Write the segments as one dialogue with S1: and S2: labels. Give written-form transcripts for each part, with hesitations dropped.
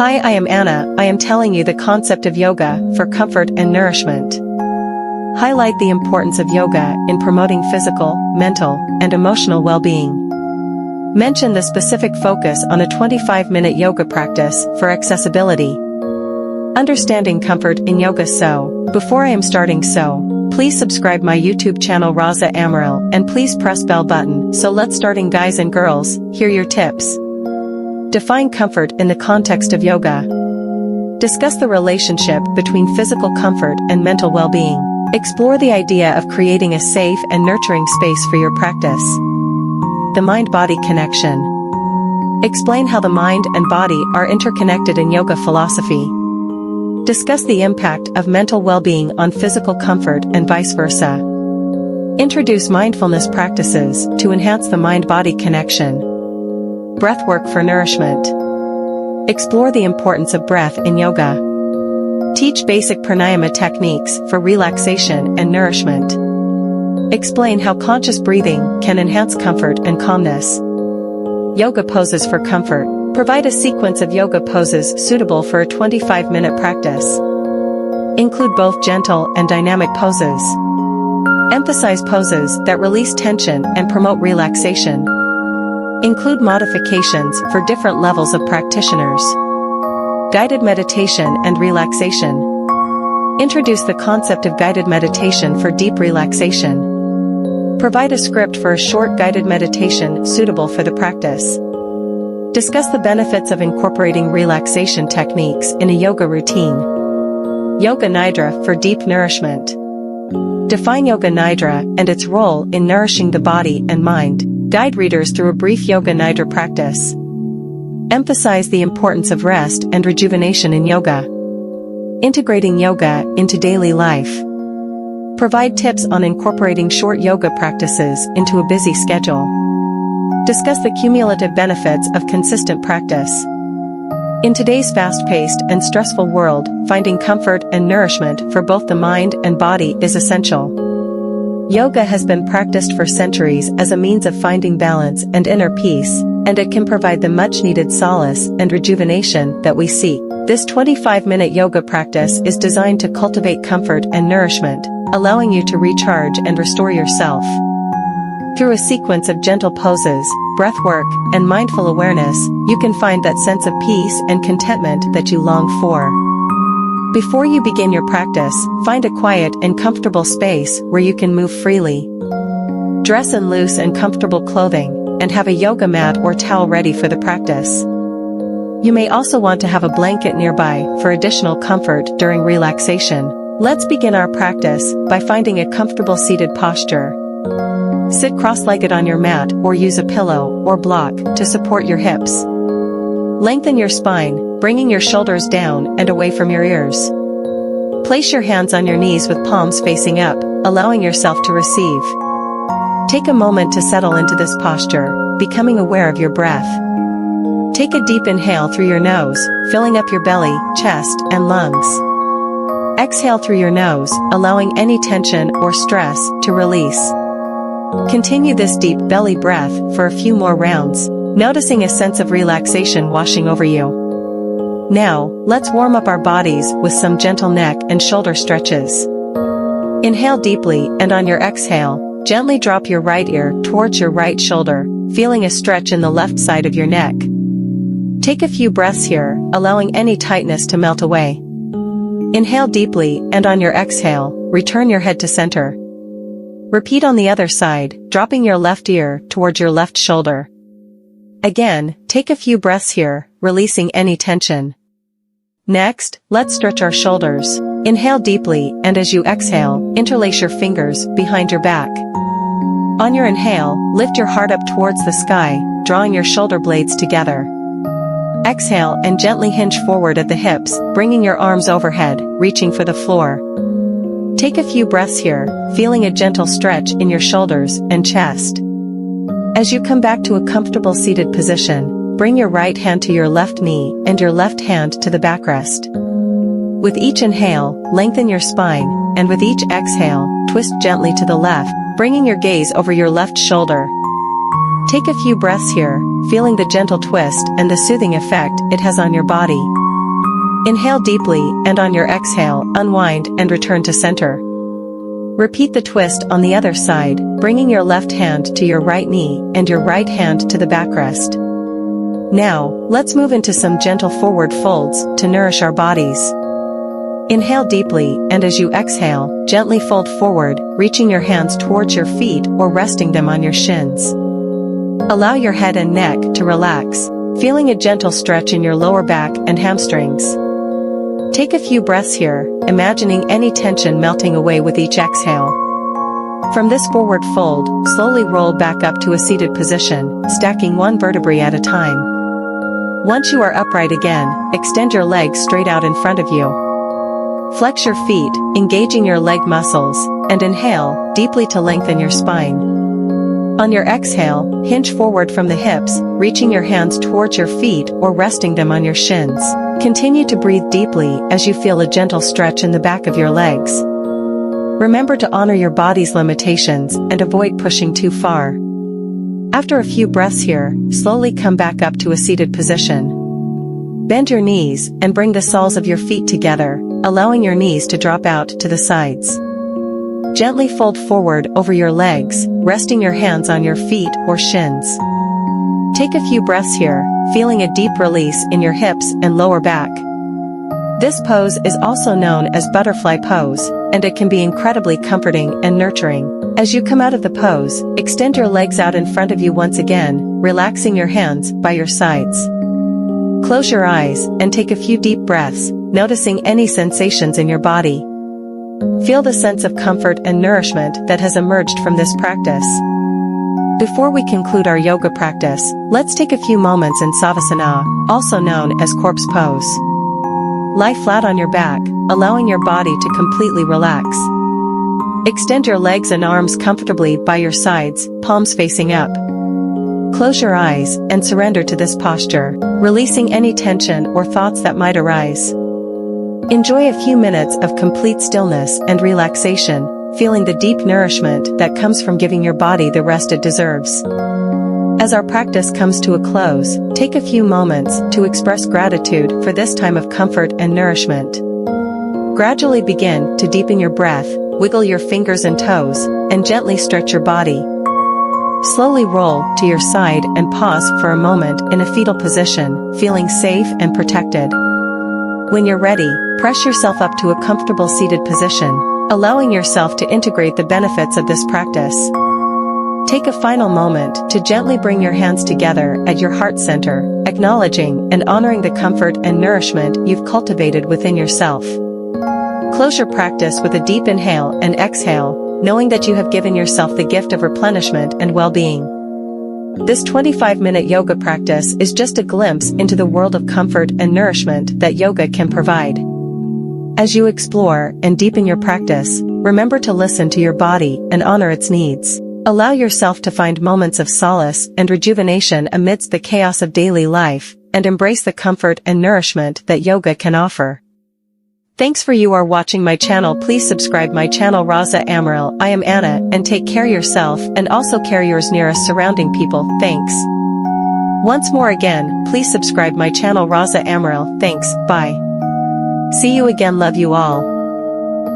S1: Hi, I am Anna. I am telling you the concept of yoga for comfort and nourishment. Highlight the importance of yoga in promoting physical, mental, and emotional well-being. Mention the specific focus on a 25-minute yoga practice for accessibility. Understanding comfort in yoga. So, before I am starting, please subscribe my YouTube channel Raza Amaral and please press bell button. So let's starting, guys and girls. Here your tips. Define comfort in the context of yoga. Discuss the relationship between physical comfort and mental well-being. Explore the idea of creating a safe and nurturing space for your practice. The mind-body connection. Explain how the mind and body are interconnected in yoga philosophy. Discuss the impact of mental well-being on physical comfort and vice versa. Introduce mindfulness practices to enhance the mind-body connection. Breathwork for nourishment. Explore the importance of breath in yoga. Teach basic pranayama techniques for relaxation and nourishment. Explain how conscious breathing can enhance comfort and calmness. Yoga poses for comfort. Provide a sequence of yoga poses suitable for a 25-minute practice. Include both gentle and dynamic poses. Emphasize poses that release tension and promote relaxation. Include modifications for different levels of practitioners. Guided meditation and relaxation. Introduce the concept of guided meditation for deep relaxation. Provide a script for a short guided meditation suitable for the practice. Discuss the benefits of incorporating relaxation techniques in a yoga routine. Yoga Nidra for deep nourishment. Define Yoga Nidra and its role in nourishing the body and mind. Guide readers through a brief Yoga Nidra practice. Emphasize the importance of rest and rejuvenation in yoga. Integrating yoga into daily life. Provide tips on incorporating short yoga practices into a busy schedule. Discuss the cumulative benefits of consistent practice. In today's fast-paced and stressful world, finding comfort and nourishment for both the mind and body is essential. Yoga has been practiced for centuries as a means of finding balance and inner peace, and it can provide the much-needed solace and rejuvenation that we seek. This 25-minute yoga practice is designed to cultivate comfort and nourishment, allowing you to recharge and restore yourself. Through a sequence of gentle poses, breathwork, and mindful awareness, you can find that sense of peace and contentment that you long for. Before you begin your practice, find a quiet and comfortable space where you can move freely. Dress in loose and comfortable clothing, and have a yoga mat or towel ready for the practice. You may also want to have a blanket nearby for additional comfort during relaxation. Let's begin our practice by finding a comfortable seated posture. Sit cross-legged on your mat or use a pillow or block to support your hips. Lengthen your spine, bringing your shoulders down and away from your ears. Place your hands on your knees with palms facing up, allowing yourself to receive. Take a moment to settle into this posture, becoming aware of your breath. Take a deep inhale through your nose, filling up your belly, chest, and lungs. Exhale through your nose, allowing any tension or stress to release. Continue this deep belly breath for a few more rounds, noticing a sense of relaxation washing over you. Now, let's warm up our bodies with some gentle neck and shoulder stretches. Inhale deeply, and on your exhale, gently drop your right ear towards your right shoulder, feeling a stretch in the left side of your neck. Take a few breaths here, allowing any tightness to melt away. Inhale deeply, and on your exhale, return your head to center. Repeat on the other side, dropping your left ear towards your left shoulder. Again, take a few breaths here, releasing any tension. Next, let's stretch our shoulders. Inhale deeply, and as you exhale, interlace your fingers behind your back. On your inhale, lift your heart up towards the sky, drawing your shoulder blades together. Exhale and gently hinge forward at the hips, bringing your arms overhead, reaching for the floor. Take a few breaths here, feeling a gentle stretch in your shoulders and chest. As you come back to a comfortable seated position, bring your right hand to your left knee and your left hand to the backrest. With each inhale, lengthen your spine, and with each exhale, twist gently to the left, bringing your gaze over your left shoulder. Take a few breaths here, feeling the gentle twist and the soothing effect it has on your body. Inhale deeply, and on your exhale, unwind and return to center. Repeat the twist on the other side, bringing your left hand to your right knee and your right hand to the backrest. Now, let's move into some gentle forward folds to nourish our bodies. Inhale deeply, and as you exhale, gently fold forward, reaching your hands towards your feet or resting them on your shins. Allow your head and neck to relax, feeling a gentle stretch in your lower back and hamstrings. Take a few breaths here, imagining any tension melting away with each exhale. From this forward fold, slowly roll back up to a seated position, stacking one vertebrae at a time. Once you are upright again, extend your legs straight out in front of you. Flex your feet, engaging your leg muscles, and inhale deeply to lengthen your spine. On your exhale, hinge forward from the hips, reaching your hands towards your feet or resting them on your shins. Continue to breathe deeply as you feel a gentle stretch in the back of your legs. Remember to honor your body's limitations and avoid pushing too far. After a few breaths here, slowly come back up to a seated position. Bend your knees and bring the soles of your feet together, allowing your knees to drop out to the sides. Gently fold forward over your legs, resting your hands on your feet or shins. Take a few breaths here, feeling a deep release in your hips and lower back. This pose is also known as butterfly pose, and it can be incredibly comforting and nurturing. As you come out of the pose, extend your legs out in front of you once again, relaxing your hands by your sides. Close your eyes and take a few deep breaths, noticing any sensations in your body. Feel the sense of comfort and nourishment that has emerged from this practice. Before we conclude our yoga practice, let's take a few moments in Savasana, also known as corpse pose. Lie flat on your back, allowing your body to completely relax. Extend your legs and arms comfortably by your sides, palms facing up. Close your eyes and surrender to this posture, releasing any tension or thoughts that might arise. Enjoy a few minutes of complete stillness and relaxation, feeling the deep nourishment that comes from giving your body the rest it deserves. As our practice comes to a close, take a few moments to express gratitude for this time of comfort and nourishment. Gradually begin to deepen your breath, wiggle your fingers and toes, and gently stretch your body. Slowly roll to your side and pause for a moment in a fetal position, feeling safe and protected. When you're ready, press yourself up to a comfortable seated position, allowing yourself to integrate the benefits of this practice. Take a final moment to gently bring your hands together at your heart center, acknowledging and honoring the comfort and nourishment you've cultivated within yourself. Close your practice with a deep inhale and exhale, knowing that you have given yourself the gift of replenishment and well-being. This 25-minute yoga practice is just a glimpse into the world of comfort and nourishment that yoga can provide. As you explore and deepen your practice, remember to listen to your body and honor its needs. Allow yourself to find moments of solace and rejuvenation amidst the chaos of daily life, and embrace the comfort and nourishment that yoga can offer. Thanks for you are watching my channel. Please subscribe my channel Raza Amaral. I am Anna, and take care yourself and also care yours nearest surrounding people. Thanks. Once more again, please subscribe my channel Raza Amaral. Thanks, bye. See you again, love you all.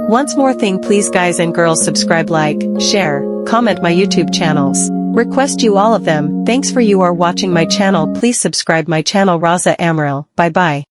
S1: Once more thing, please guys and girls, subscribe, like, share, comment my YouTube channels. Request you all of them. Thanks for you are watching my channel. Please subscribe my channel Raza Amaral. Bye bye.